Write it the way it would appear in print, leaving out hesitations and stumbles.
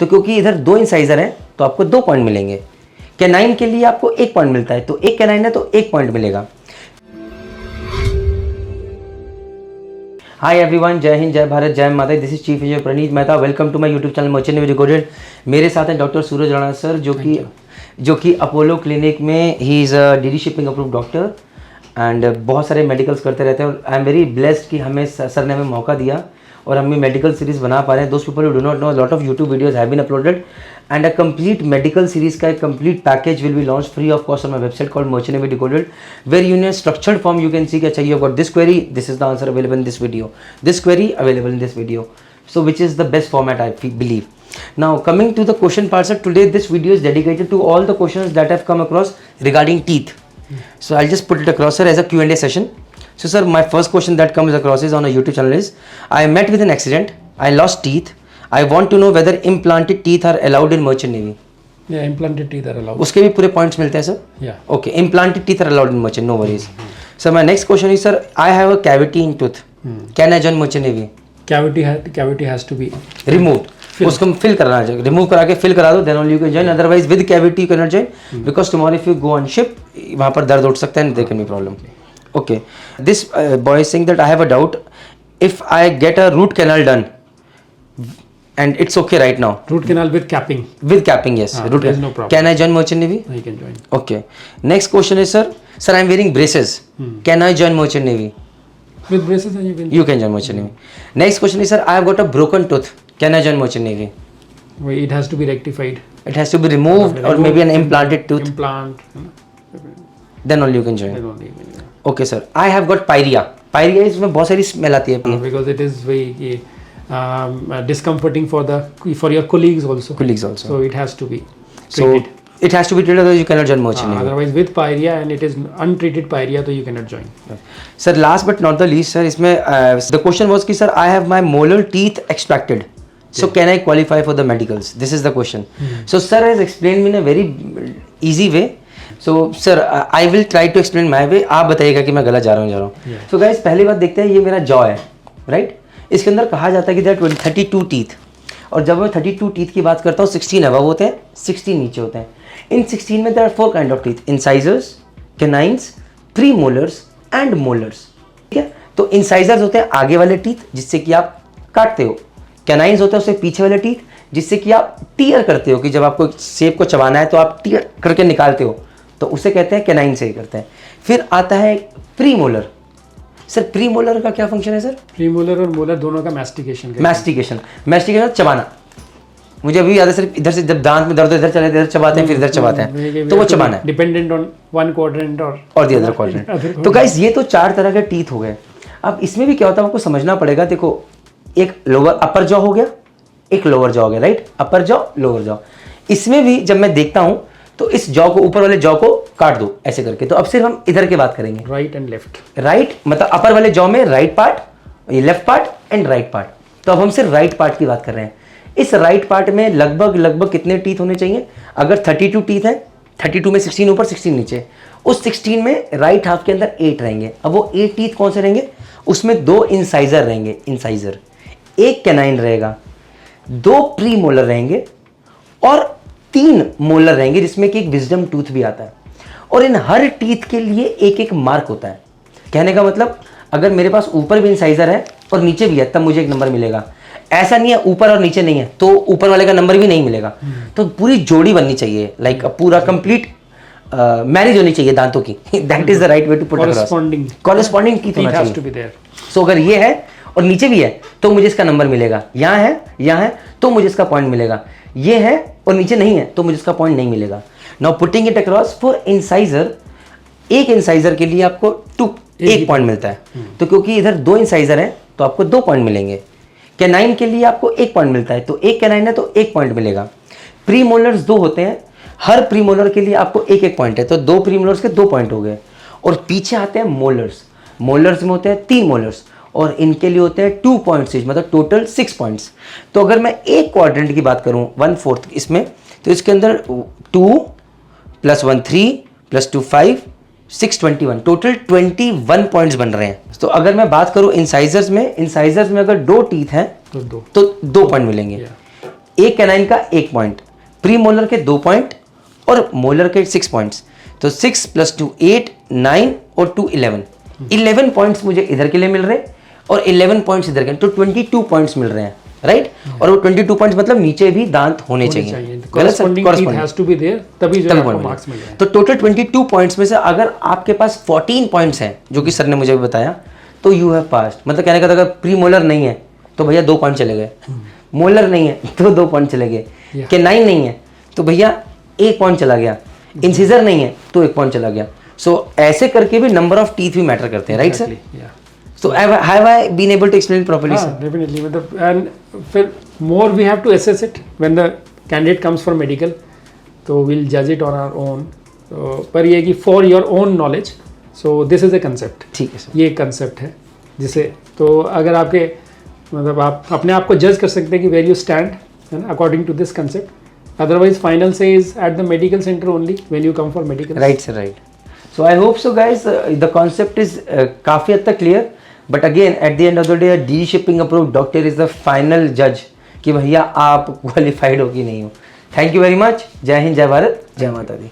तो क्योंकि इधर 2 इंसाइजर हैं तो आपको 2 पॉइंट मिलेंगे। कैनाइन के लिए आपको 1 पॉइंट मिलता है, तो एक कैनाइन है तो 1 पॉइंट मिलेगा। हाय एवरीवन, जय हिंद, जय भारत, जय माता। This is chief engineer Praneet Mehta. Welcome to my YouTube channel merchant navy decoded. मेरे साथ हैं डॉक्टर सूरज राणा सर, जो कि अपोलो क्लिनिक में he is a DD shipping approve doctor and बहुत सारे मेडिकल्स करते रहते हैं। और आई एम वेरी ब्लेस्ड कि हमें सर ने हमें मौका दिया और हम मेडिकल सीरीज बना पा रहे हैं। दोस्त people who do not know, lot of YouTube videos have been uploaded and a complete medical series का एक complete package will be launch free of cost on my website called merchant navy decoded, where you in structured form you can see क्या चाहिए about this query, this is the answer available in this video, this query available in this video, so which is the best format I believe. Now coming to the question part, sir, today this video is dedicated to all the questions that have come across regarding teeth. So I'll just put it across, sir, as a Q&A session. So sir, my first question that comes across is on a YouTube channel is, I met with an accident, I lost teeth, I want to know whether implanted teeth are allowed in merchant navy. Yeah, implanted teeth are allowed. उसके भी पूरे points मिलते हैं sir? Yeah. Okay, implanted teeth are allowed in merchant, no worries. So my next question is, sir, I have a cavity in tooth, can I join merchant navy? Cavity has to be removed. उसको fill कराना चाहिए, remove करा के fill करा दो, then only you can join, otherwise with cavity you can not join because tomorrow if you go on ship वहाँ पर दर्द उठ सकता है, there can be problem. Okay, this boy is saying that I have a doubt, if I get a root canal done and it's okay right now, root canal with capping, yes, root canal, no problem. Can I join merchant navy? You can join. Okay, next question is, sir, I'm wearing braces, can I join merchant navy? With braces you can join merchant navy. Next question is, sir, I have got a broken tooth, can I join merchant navy? It has to be rectified, it has to be removed or maybe an implanted tooth, then only you can join. Okay sir, I have got pyrrhia इसमें बहुत सारी smell आती है, because it is very discomforting for your colleagues also, so it has to be treated. So it has to be treated, otherwise you cannot join merchant navy. Otherwise with pyrrhia and it is untreated pyrrhia, so you cannot join. Sir, last but not the least, sir, इसमें the question was कि sir, I have my molar teeth extracted, so can I qualify for the medicals? This is the question. So sir has explained me in a very easy way. So sir, I will try to explain my way. आप बताइएगा कि मैं गलत जा रहा हूँ। So guys, पहली बात देखते हैं, ये मेरा जॉ है, right? इसके अंदर कहा जाता है कि देयर 32 टीथ, और जब मैं 32 टीथ की बात करता हूँ 16 अबव होते हैं, 16 नीचे होते हैं। इन 16 में there are 4 kind of teeth, incisors, canines, premolars and molars. ठीक है, तो इंसाइजर्स होते हैं आगे वाले टीथ जिससे कि आप काटते हो, कैनाइन्स होते हैं उससे पीछे वाले टीथ जिससे कि आप टीयर करते हो, कि जब आपको सेब को चबाना है तो आप टीयर करके निकालते हो, तो उसे कहते हैं कैनाइन से ही करते हैं। फिर आता है प्रीमोलर। सर प्रीमोलर का क्या फंक्शन है सर? प्रीमोलर और मोलर दोनों का मैस्टिकेशन चबाना। मुझे अभी याद है सर, इधर से जब दांत में दर्द इधर चले इधर चबाते हैं, फिर इधर चबाते हैं, तो वो चबाना है, डिपेंडेंट ऑन वन क्वाड्रेंट और द अदर क्वाड्रेंट। तो गाइस ये तो 4 तरह के टीथ हो गए। अब इसमें भी क्या होता है आपको समझना पड़ेगा। देखो, एक लोअर अपर जॉ हो गया, एक लोअर जॉ हो गया, राइट? अपर जॉ, लोअर जॉ। इसमें भी जब मैं देखता हूँ तो इस जॉ को, ऊपर वाले जॉ को काट दो ऐसे करके। तो अब सिर्फ हम इधर की बात करेंगे, राइट एंड लेफ्ट। राइट मतलब अपर वाले जॉ में राइट पार्ट, ये left part and right part. तो अब हम सिर्फ राइट पार्ट की बात कर रहे हैं। इस राइट पार्ट में लगभग कितने टीथ होने चाहिए? अगर 32 टीथ है, 32 में 16 ऊपर 16 नीचे, उस 16 में राइट हाफ के अंदर 8 रहेंगे। अब वो 8 टीथ कौन से रहेंगे? उसमें 2 इंसाइजर रहेंगे, इंसाइजर, एक कैनाइन रहेगा, 2 प्री मोलर रहेंगे और 3 मोलर रहेंगे जिसमें कि एक विजडम टूथ भी आता है। और इन हर टीथ के लिए एक एक मार्क होता है। कहने का मतलब, अगर मेरे पास ऊपर भी इंसाइजर है और नीचे भी है तब मुझे एक नंबर मिलेगा। ऐसा नहीं है ऊपर और नीचे नहीं है तो ऊपर वाले का नंबर भी नहीं मिलेगा। तो पूरी जोड़ी बननी चाहिए, लाइक पूरा कंप्लीट मैरिज होनी चाहिए दांतों की। That is the right way to put across, corresponding teeth होना चाहिए। सो अगर ये है और नीचे भी है तो मुझे इसका नंबर मिलेगा, यहाँ है तो मुझे इसका पॉइंट मिलेगा, ये है और नीचे नहीं है तो मुझे इसका पॉइंट नहीं मिलेगा। Now putting it across for incisor, एक इंसाइजर के लिए आपको 1 पॉइंट मिलता है। तो क्योंकि इधर 2 इंसाइजर हैं तो आपको 2 पॉइंट मिलेंगे। कैनाइन के लिए आपको 1 पॉइंट मिलता है, तो एक कैनाइन है तो 1 पॉइंट मिलेगा। प्रीमोलर्स 2 होते हैं, हर प्रीमोलर के लिए आपको 1 पॉइंट है, तो 2 प्रीमोलर्स के 2 पॉइंट हो गए। और पीछे आते हैं मोलर्स, मोलर्स में होते हैं 3 मोलर्स और इनके लिए होते हैं 2 पॉइंट्स, मतलब टोटल 6 पॉइंट्स। तो अगर मैं एक क्वाड्रेंट की बात करूं 1/4 इसमें, तो इसके अंदर 2 + 1 3 + 2 5 6 21, टोटल 21 पॉइंट्स बन रहे हैं। तो अगर मैं बात करूं इंसाइजर्स में अगर 2 टीथ हैं तो 2 पॉइंट मिलेंगे। एक कैनाइन का 1 पॉइंट, प्री मोलर के 2 पॉइंट और मोलर के 6 पॉइंट्स। तो 6 + 2 8, 9 और 2 11 पॉइंट्स मुझे इधर के लिए मिल रहे हैं और 11 पॉइंट्स इधर के, तो 22 पॉइंट्स मिल रहे हैं, राइट। और वो 22 पॉइंट्स मतलब नीचे भी दांत होने चाहिए। गलत सर, तभी मार्क्स मिलेंगे। तो टोटल 22 पॉइंट्स में से अगर आपके पास 14 पॉइंट्स हैं, जो कि सर ने मुझे बताया, तो यू हैव पास्ड। मतलब कहने का था, अगर प्री मोलर नहीं है तो भैया 2 पॉइंट चले गए, मोलर नहीं है तो 2 पॉइंट चले गए, कैनाइन नहीं है तो भैया 1 पॉइंट चला गया, इंसिजर नहीं है तो 1 पॉइंट चला गया। सो ऐसे करके भी नंबर ऑफ टीथ भी मैटर करते हैं, right sir? So have I been able to explain it properly, sir? Definitely. And more we have to assess it when the candidate comes for medical. So we'll judge it on our own. So पर ये कि for your own knowledge. So this is a concept. ठीक है sir. ये एक concept है जिसे तो अगर आपके मतलब आप अपने आप को जज कर सकते हैं कि where you stand according to this concept. Otherwise final say is at the medical center only when you come for medical. Right sir, right. So I hope so guys, the concept is काफ़ी हद तक clear. But again at the end of the day D shipping approve doctor is the final जज कि भैया आप qualified हो कि नहीं हो। Thank you very much. जय हिंद, जय भारत, जय माता दी।